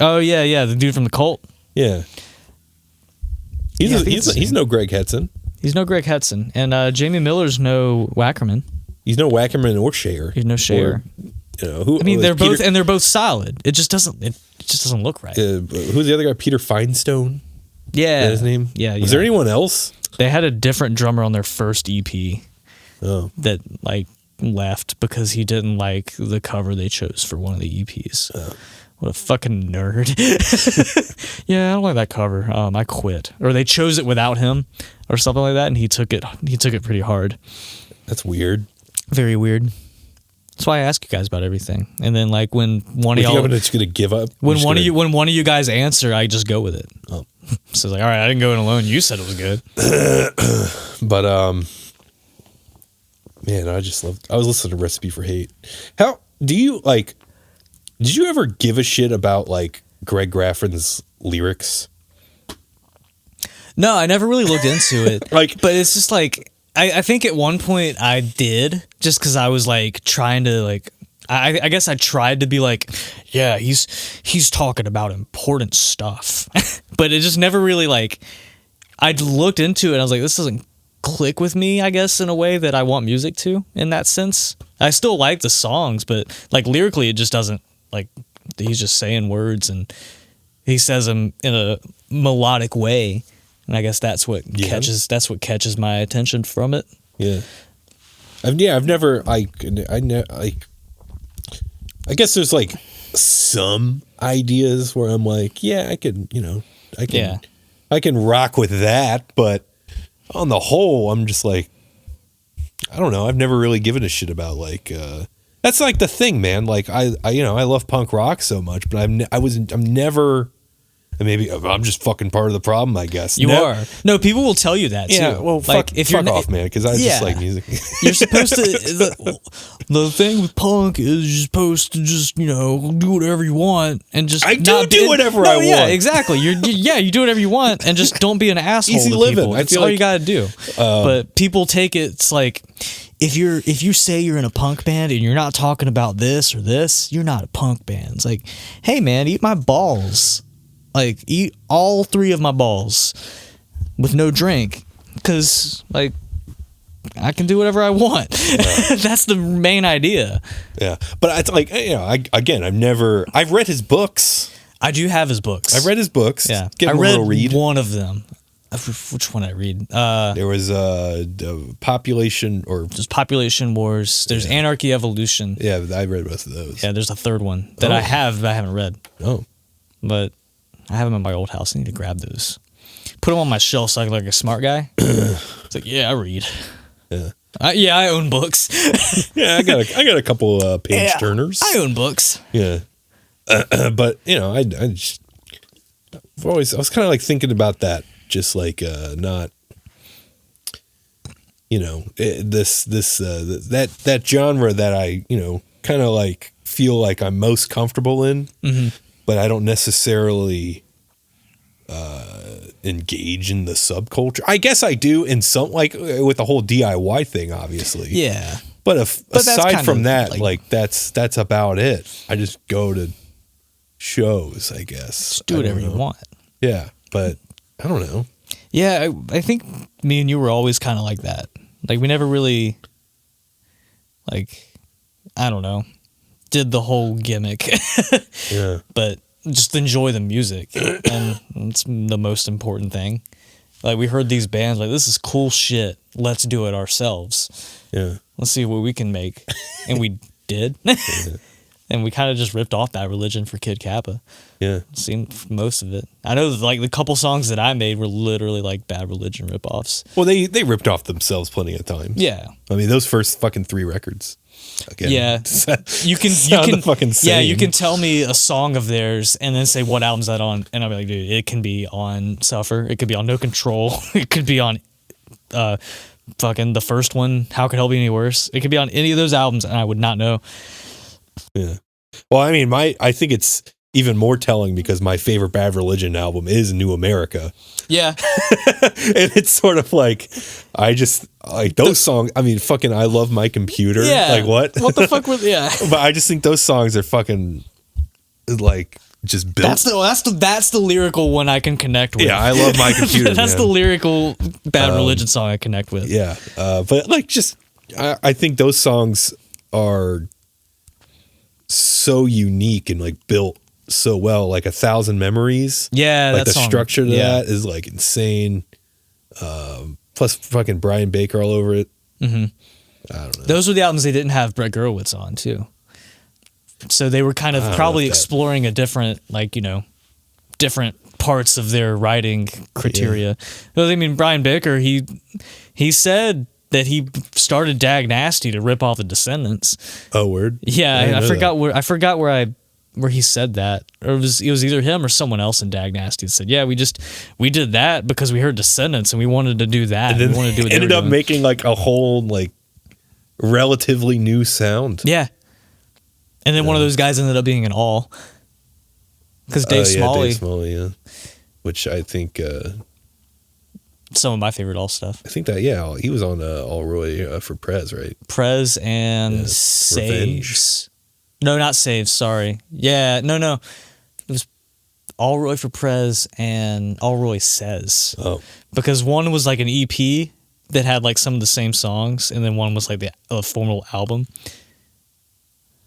Oh, yeah, the dude from the Cult. Yeah. He's no Greg Hetson. He's no Greg Hetson. And Jamie Miller's no Wackerman. He's no Wackerman or Shayer. He's no Shayer. Who? I mean, they're both solid. It just doesn't look right. Who's the other guy? Peter Finestone. Yeah, is that his name. Yeah. Was there anyone else? They had a different drummer on their first EP. Oh. That left because he didn't like the cover they chose for one of the EPs. Oh. What a fucking nerd. Yeah, I don't like that cover. I quit. Or they chose it without him or something like that, and he took it pretty hard. That's weird. Very weird. That's why I ask you guys about everything. And then when one of y'all, I'm just gonna give up. When one of you guys answer, I just go with it. Oh. So it's like, all right, I didn't go in alone. You said it was good. But man, I was listening to Recipe for Hate. How do you like? Did you ever give a shit about Greg Graffin's lyrics? No, I never really looked into it. But it's just I think at one point I did, just because I was trying to I guess I tried to be yeah, he's talking about important stuff, but it just never really I looked into it and I was like, this doesn't click with me, I guess, in a way that I want music to, in that sense. I still like the songs, but lyrically it just doesn't, he's just saying words and he says them in a melodic way. And I guess that's what catches my attention from it. Yeah. I've never I guess there's some ideas where I'm yeah, I can rock with that, but on the whole I'm just I don't know, I've never really given a shit about that's the thing, man. I love punk rock so much, but I'm never. And maybe I'm just fucking part of the problem, I guess. You are. No, people will tell you that, too. Yeah, well, fuck off, man, because I just like music. You're supposed to... The thing with punk is you're supposed to just, do whatever you want and just... I do whatever I want. Yeah, exactly. You do whatever you want and just don't be an asshole Easy to living. people. That's all you got to do. But people take it... It's if you say you're in a punk band and you're not talking about this or this, you're not a punk band. It's hey, man, eat my balls. Eat all 3 of my balls with no drink, because I can do whatever I want. Yeah. That's the main idea. Yeah, but it's I've read his books. I do have his books. I've read his books. Yeah, Give him a little read. One of them. Which one I read? There was Population there's Population Wars. There's Anarchy Evolution. Yeah, I read both of those. Yeah, there's a third one that I have, but I haven't read. Oh, but. I have them in my old house. I need to grab those. Put them on my shelf so I can look like a smart guy. It's I read. Yeah. I own books. Yeah, I got a couple page turners. I own books. Yeah. But I was kind of thinking about that, just not, that genre that I kind of feel I'm most comfortable in. Mm-hmm. But I don't necessarily engage in the subculture. I guess I do in some, with the whole DIY thing, obviously. Yeah. But aside from that, that's about it. I just go to shows, I guess. Just do whatever you want. Yeah, but I don't know. Yeah, I think me and you were always kind of like that. We never really, I don't know, did the whole gimmick. Yeah. But just enjoy the music, and it's the most important thing. We heard these bands this is cool shit, let's do it ourselves. Yeah, let's see what we can make. And we did. Yeah. And we kind of just ripped off Bad Religion for Kid Kappa. Yeah. Seen most of it. I know like the couple songs that I made were literally like Bad Religion ripoffs. Well, they ripped off themselves plenty of times. Yeah. I mean, those first fucking 3 records. Again, Yeah. You can fucking same. Yeah, you can tell me a song of theirs and then say what album's that on, and I'll be like, dude, it can be on Suffer, it could be on No Control, it could be on fucking the first one, How Could Hell Be Any Worse? It could be on any of those albums and I would not know. Yeah. Well, I mean, I think it's even more telling because my favorite Bad Religion album is New America. Yeah. And it's sort of like, I just like those songs. I mean, fucking, I Love My Computer. Yeah. Like what? What the fuck was, yeah. But I just think those songs are fucking like just built. That's the lyrical one I can connect with. Yeah, I Love My Computer. That's man. the lyrical Bad Religion song I connect with. Yeah. But like just, I think those songs are so unique and like built so well, like 1,000 Memories. Yeah, like that the song. structure to that is like insane. Plus fucking Brian Baker all over it. Mm-hmm. I don't know. Those were the albums they didn't have Brett Gurewitz on too. So they were kind of probably exploring a different, like, you know, different parts of their writing criteria. Well, I mean, Brian Baker, he said that he started Dag Nasty to rip off the Descendants. Oh, word. Yeah, I forgot where he said that, or it was either him or someone else in Dag Nasty that said, yeah, we did that because we heard Descendants and we wanted to do that. And then we wanted to do what ended they were up doing. making like a whole like relatively new sound. Yeah. And then one of those guys ended up being an all. Because Dave Smalley. Dave Smalley, yeah. Which I think Some of my favorite all stuff. I think that he was on All Roy for Prez, right? Prez and Saves. No, not Saves, sorry. Yeah, no. It was All Roy for Prez and All Roy Says. Oh. Because one was like an EP that had like some of the same songs, and then one was like the formal album.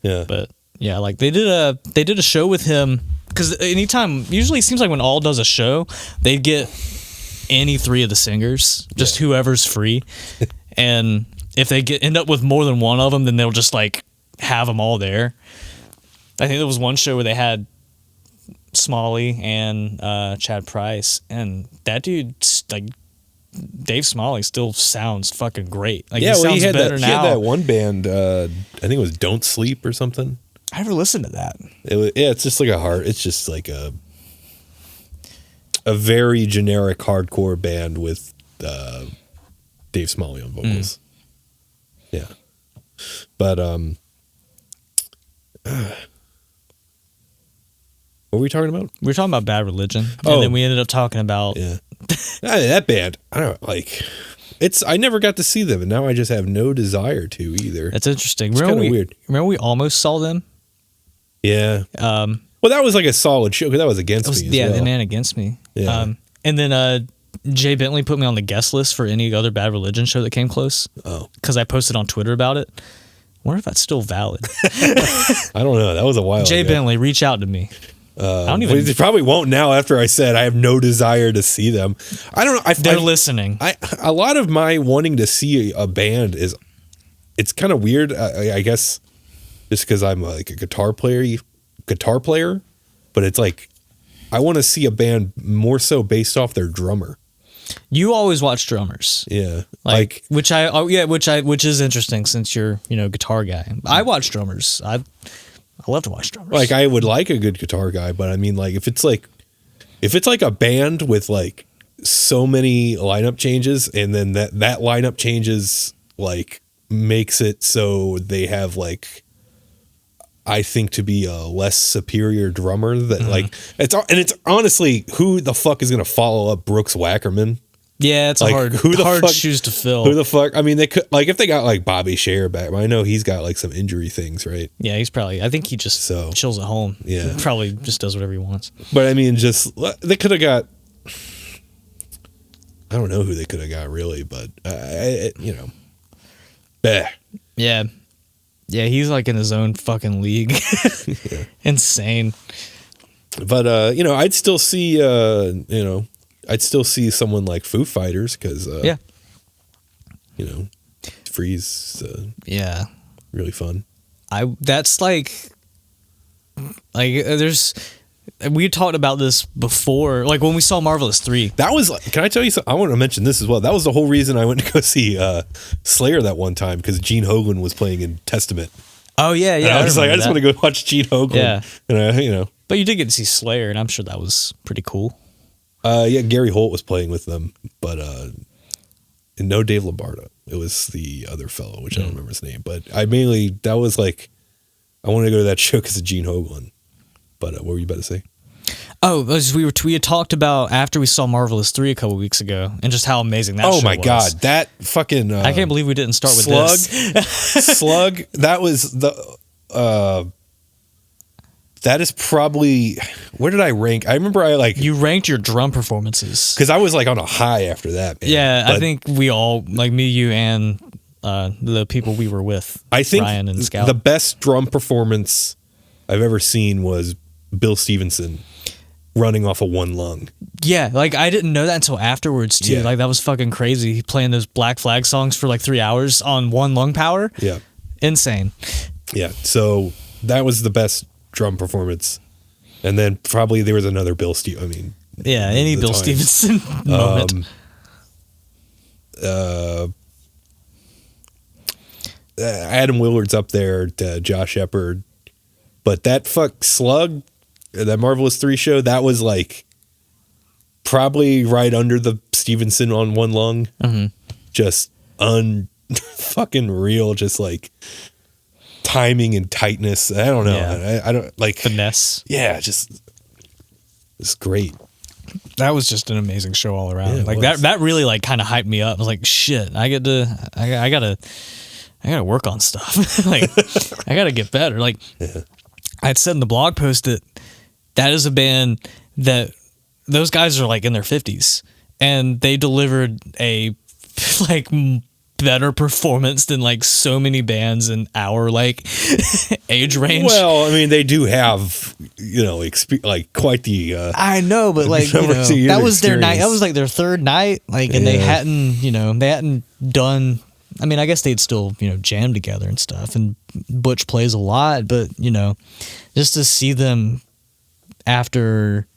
Yeah. But yeah, like they did a show with him, because usually it seems like when All does a show, they get any 3 of the singers, just whoever's free. And if they end up with more than one of them, then they'll just like have them all there. I think there was one show where they had Smalley and Chad Price, and that dude, like Dave Smalley, still sounds fucking great. Like, he sounds better now. He had that one band, I think it was Don't Sleep or something. I never listened to that. It's just like it's just like a very generic hardcore band with Dave Smalley on vocals. Yeah. But what were we talking about? We were talking about Bad Religion, and then we ended up talking about that band. I don't like. I never got to see them, and now I just have no desire to either. That's interesting. It's kind of weird. Remember we almost saw them? Yeah. Well, that was like a solid show because that was Against Me. Yeah, the Man Against Me. Yeah. And then Jay Bentley put me on the guest list for any other Bad Religion show that came close. Oh. Because I posted on Twitter about it. I wonder if that's still valid. I don't know. That was a while Jay ago. Bentley, reach out to me. I don't even. They probably won't now after I said I have no desire to see them. I don't know. They're listening. A lot of my wanting to see a band it's kind of weird. I guess just because I'm like a guitar player, but it's like I want to see a band more so based off their drummer. You always watch drummers. Yeah. Which is interesting since you're, guitar guy. I watch drummers. I love to watch drummers. Like I would like a good guitar guy, but I mean like if it's like a band with like so many lineup changes and then that lineup changes like makes it so they have like I think to be a less superior drummer that like it's honestly who the fuck is going to follow up Brooks Wackerman? Yeah, it's like, hard shoes to fill. Who the fuck? I mean, they could like if they got like Bobby Scher back. I know he's got like some injury things, right? Yeah, I think he just chills at home. Yeah, he probably just does whatever he wants. But I mean, just they could have got. I don't know who they could have got really, but Yeah. Yeah, he's like in his own fucking league. Insane. But I'd still see someone like Foo Fighters because Freeze. really fun. That's like Like, we talked about this before, like when we saw Marvelous 3. That was, can I tell you something? I want to mention this as well. That was the whole reason I went to go see Slayer that one time, because Gene Hoglan was playing in Testament. Oh, yeah. And I was like, I just want to go watch Gene Hoglan. Yeah. And But you did get to see Slayer, and I'm sure that was pretty cool. Yeah, Gary Holt was playing with them, but and no Dave Lombardo. It was the other fellow, which I don't remember his name. But that was like, I wanted to go to that show because of Gene Hoglan. But what were you about to say? Oh, we had talked about after we saw Marvelous 3 a couple weeks ago, and just how amazing that show was. Oh my God, that fucking I can't believe we didn't start with Slug, this. Slug, that was that is probably, where did I rank? I remember you ranked your drum performances. because I was like on a high after that, man. Yeah, But I think we all, like me, you, and the people we were with, I think Ryan and Scout. the best drum performance I've ever seen was Bill Stevenson running off of one lung. Yeah, like I didn't know that until afterwards too. Yeah. Like that was fucking crazy. He playing those Black Flag songs for like 3 hours on one lung power. Yeah. Insane. Yeah. So that was the best drum performance. And then probably there was another Bill Stevenson. Yeah, any Bill Stevenson moment. Adam Willard's up there, Josh Shepard. But that Slug, that Marvelous 3 show, that was like probably right under the Stevenson on one lung. Mm-hmm. Just fucking real, just like timing and tightness. I don't know. Yeah. I don't like Finesse. Yeah, just it's great. That was just an amazing show all around. Yeah, like that really like kind of hyped me up. I was like, shit, I gotta work on stuff. Like I gotta get better. Like I had said in the blog post that is a band that those guys are like in their 50s and they delivered a like better performance than like so many bands in our like age range. Well, I mean, they do have, like quite the I know, but like that was their night. That was like their third night. Like, and they hadn't done. I mean, I guess they'd still jam together and stuff. And Butch plays a lot, but just to see them after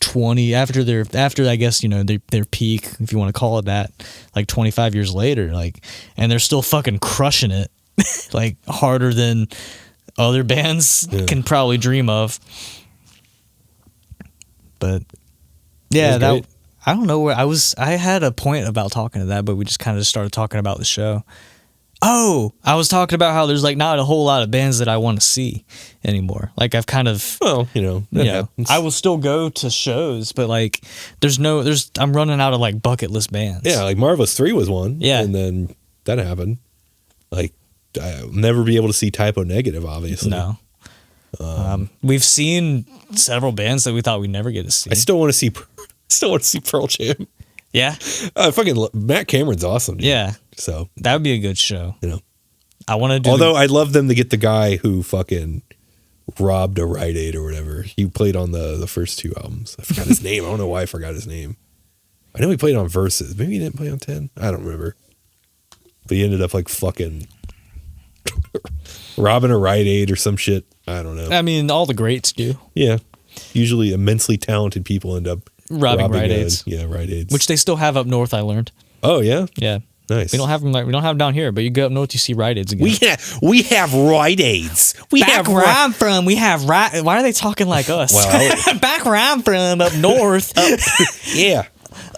I guess their peak, if you want to call it that, like 25 years later, like, and they're still fucking crushing it, like harder than other bands can probably dream of. But yeah, that I don't know where I had a point about talking to that, but we just kind of started talking about the show. Oh, I was talking about how there's like not a whole lot of bands that I want to see anymore. Like I've kind of, I will still go to shows, but like I'm running out of like bucket list bands. Yeah, like Marvelous 3 was one. Yeah. And then that happened. Like I'll never be able to see Typo Negative, obviously. No. We've seen several bands that we thought we'd never get to see. I still want to see Pearl Jam. Yeah. Fucking Matt Cameron's awesome. Dude. Yeah. So that would be a good show. I want to do. Although I'd love them to get the guy who fucking robbed a Rite Aid or whatever. He played on the first 2 albums. I forgot his name. I don't know why I forgot his name. I know he played on Versus. Maybe he didn't play on 10. I don't remember. But he ended up like fucking robbing a Rite Aid or some shit. I don't know. I mean, all the greats do. Yeah. Usually immensely talented people end up robbing Rite Aids. Rite Aids. Which they still have up north, I learned. Oh, yeah? Yeah. Nice. We don't have them down here, but you go up north, you see Rite Aids again. We have Rite Aids. Back where I'm from, we have Rite. Why are they talking like us? Well, back where I'm from, up north. Yeah.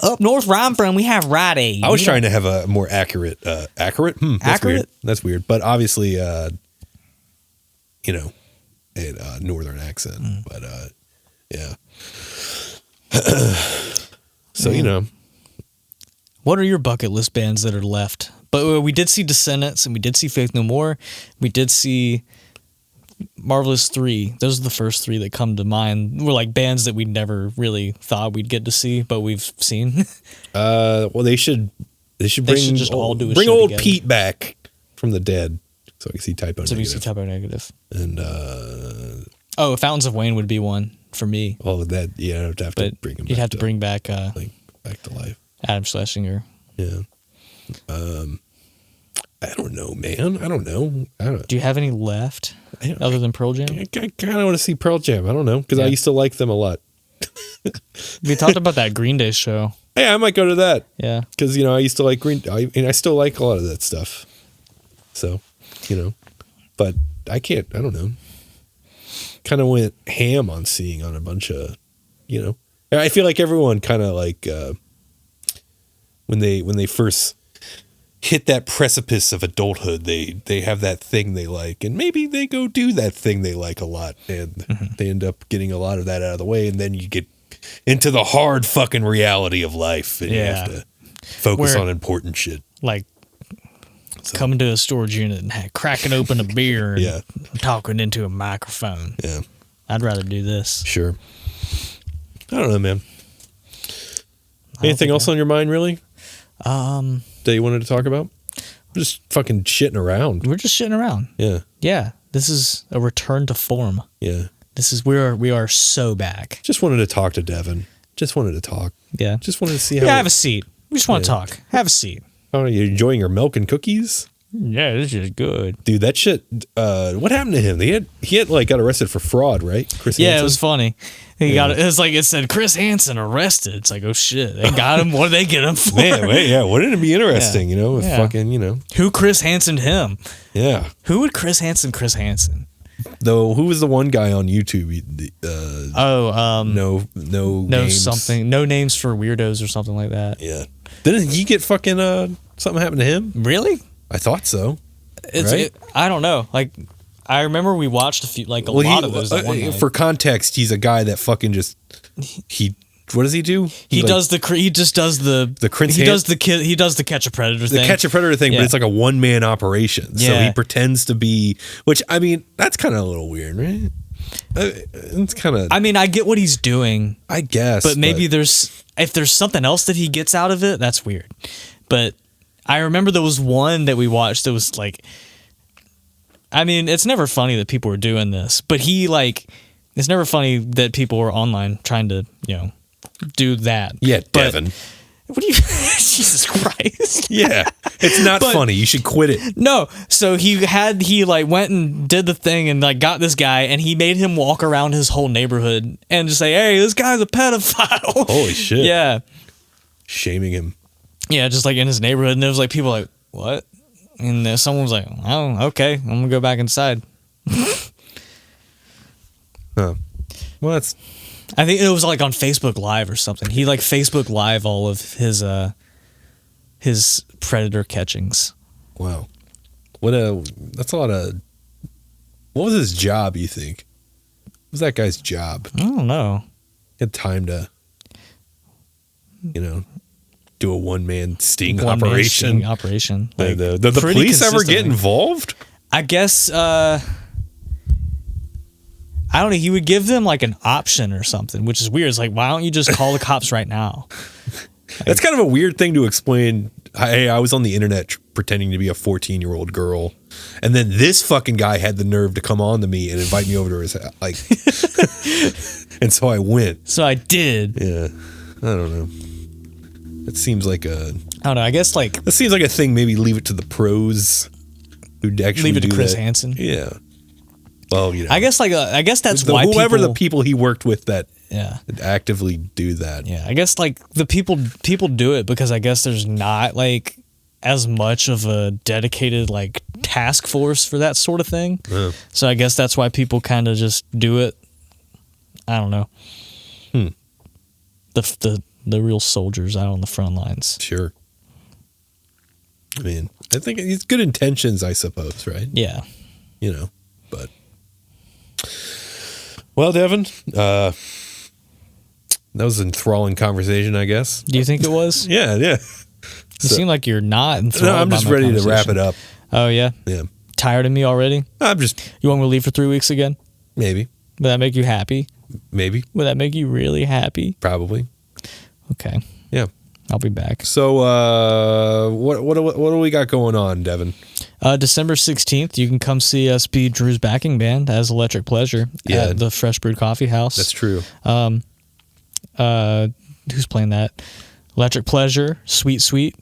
Up north where I'm from, we have Rite Aid. I was trying to have a more accurate. Accurate? That's accurate? Weird. That's weird. But obviously, a northern accent. But yeah. So What are your bucket list bands that are left? But we did see Descendants and we did see Faith No More. We did see Marvelous 3. Those are the first 3 that come to mind. Were like bands that we never really thought we'd get to see, but we've seen. Well, they should bring just all do a bring show old together. Pete back from the dead, so I can see Typo So we Negative. see Typo Negative. And Fountains of Wayne would be one for me. all of that. Yeah, I'd have to But bring him. you'd back have to bring back back to life. Adam Schlesinger. Yeah. I don't know, man. I don't know. Do you have any left other than Pearl Jam? I kind of want to see Pearl Jam. I don't know, because I used to like them a lot. We talked about that Green Day show. Yeah, I might go to that. Yeah. Because, I used to like and I still like a lot of that stuff. So, but I don't know. Kind of went ham on seeing on a bunch of, I feel like everyone kind of like, when they first hit that precipice of adulthood, they have that thing they like, and maybe they go do that thing they like a lot, and they end up getting a lot of that out of the way, and then you get into the hard fucking reality of life, and you have to focus on important shit. Like coming to a storage unit and cracking open a beer and talking into a microphone. Yeah. I'd rather do this. Sure. I don't know, man. Anything else on your mind, really? That you wanted to talk about? We're just fucking shitting around. We're just shitting around. Yeah. Yeah. This is a return to form. Yeah. We are so back. Just wanted to talk to Devin. Just wanted to talk. Yeah. Just wanted to see how. Yeah, have a seat. We just want to talk. Have a seat. Oh, you enjoying your milk and cookies? Yeah, this is good. Dude, that shit, what happened to him? He had like got arrested for fraud, right? Chris Hansen? It was funny. It was like it said Chris Hansen arrested. It's like, oh shit, they got him. What did they get him for? Man, wouldn't it be interesting, if fucking, Who Chris Hansen him? Yeah. Who would Chris Hansen? Though, who was the one guy on YouTube? No names. Something. No names for weirdos or something like that. Yeah. Didn't he get fucking, something happened to him? Really? I thought so. I don't know. Like, I remember we watched a lot of those. That one night. For context, he's a guy that fucking just what does he do? He does the catch a predator thing. The catch a predator thing, but it's like a one man operation. So he pretends to be, which I mean, that's kind of a little weird, right? It's kind of. I mean, I get what he's doing, I guess, but maybe if there's something else that he gets out of it, that's weird. But I remember there was one that we watched that was like, I mean, it's never funny that people were doing this, but it's never funny that people were online trying to, do that. Yeah, Devin. What do you, Jesus Christ. Yeah, it's not funny. You should quit it. No, so he went and did the thing and like got this guy and he made him walk around his whole neighborhood and just say, hey, this guy's a pedophile. Holy shit. Yeah. Shaming him. Yeah, just like in his neighborhood, and there was like people like, what? And someone was like, oh, okay, I'm gonna go back inside. Huh. Well, I think it was like on Facebook Live or something. He like Facebook Live all of his predator catchings. Wow. That's a lot of. What was his job, you think? What was that guy's job? I don't know. He had time to, do a one-man sting operation. Like, the police ever get involved? I guess, I don't know. He would give them like an option or something, which is weird. It's like, why don't you just call the cops right now? That's kind of a weird thing to explain. Hey, I was on the internet pretending to be a 14-year-old girl, and then this fucking guy had the nerve to come on to me and invite me over to his house. Like, and so I went. So I did. Yeah. I don't know. It seems like I don't know. I guess like that seems like a thing. Maybe leave it to the pros who'd actually leave it to Chris that. Hansen. Yeah. Well, I guess that's why whoever the people he worked with that actively do that. Yeah. I guess like the people do it because I guess there's not like as much of a dedicated like task force for that sort of thing. Yeah. So I guess that's why people kind of just do it. I don't know. The real soldiers out on the front lines. Sure. I mean, I think it's good intentions, I suppose, right? Yeah. But. Well, Devin, that was an enthralling conversation, I guess. Do you think it was? Yeah. You seem like you're not enthralled. No, I'm just ready to wrap it up. Oh, yeah? Yeah. Tired of me already? You want me to leave for 3 weeks again? Maybe. Would that make you happy? Maybe. Would that make you really happy? Probably. Okay. Yeah. I'll be back. So, what do we got going on, Devin? December 16th, you can come see us be Drew's backing band as Electric Pleasure at the Fresh Brewed Coffee House. That's true. Who's playing that? Electric Pleasure, Sweet Sweet,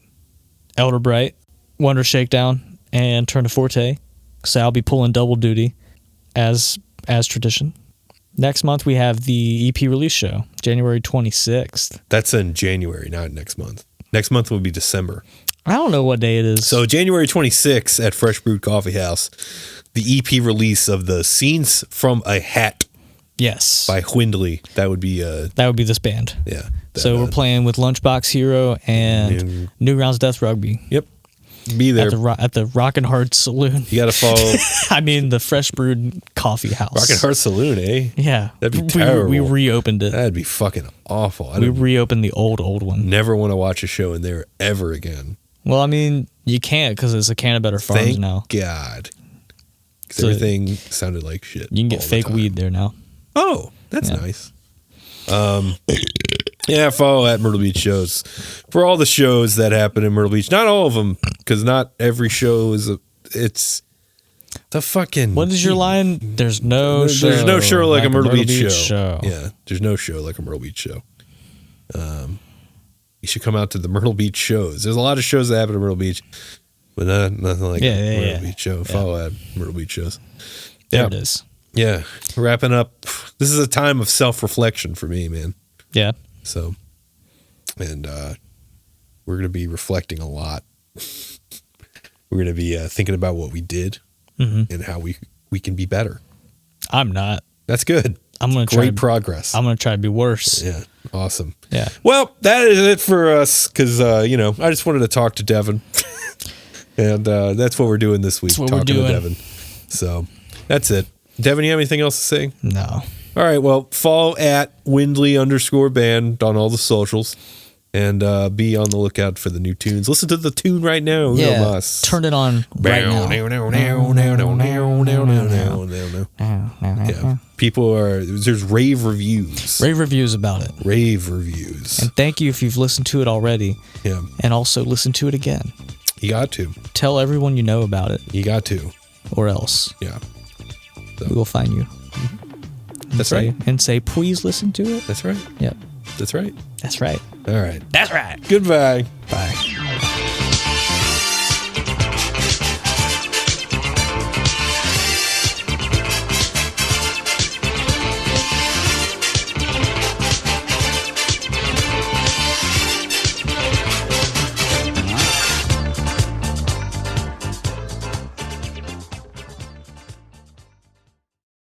Elder Bright, Wonder Shakedown, and turn to Forte. So I'll be pulling double duty as tradition. Next month we have the EP release show, January 26th. That's in January, not next month. Next month will be December. I don't know what day it is. So January 26th at Fresh Brewed Coffee House, the EP release of the Scenes from a Hat. Yes. By Hwindley. That would be this band. Yeah. So we're playing with Lunchbox Hero and Newgrounds Death Rugby. Yep. Be there at the Rockin' Hard Saloon. You got to follow. I mean, the Fresh Brewed Coffee House. Rockin' Hard Saloon, eh? Yeah, that'd be terrible. We reopened it. That'd be fucking awful. We reopened the old one. Never want to watch a show in there ever again. Well, I mean, you can't because it's a Canterbury Farms Thank now. God, because everything sounded like shit. You can get fake weed there now. Oh, that's nice. Yeah, follow at Myrtle Beach Shows for all the shows that happen in Myrtle Beach. Not all of them, because not every show is it's the fucking. What is your line? There's no show like a Myrtle Beach show. Yeah, there's no show like a Myrtle Beach show. You should come out to the Myrtle Beach shows. There's a lot of shows that happen in Myrtle Beach, but nothing like a Myrtle Beach show. Follow at Myrtle Beach Shows. There it is. Yeah, wrapping up. This is a time of self-reflection for me, man. Yeah. So, and we're going to be reflecting a lot. We're going to be thinking about what we did and how we can be better. I'm not. That's good. I'm going to great progress. I'm going to try to be worse. Yeah. Awesome. Yeah. Well, that is it for us because, I just wanted to talk to Devin. And that's what we're doing this week, talking to Devin. So that's it. Devin, you have anything else to say? No. All right. Well, follow at Windley_band on all the socials and be on the lookout for the new tunes. Listen to the tune right now. Yeah. Turn it on right now. Yeah. There's rave reviews. Rave reviews about it. Rave reviews. And thank you if you've listened to it already. Yeah. And also listen to it again. You got to. Tell everyone you know about it. You got to. Or else. Yeah. So. We will find you. That's right. And say, please listen to it. That's right. Yep. That's right. That's right. All right. That's right. Goodbye. Bye.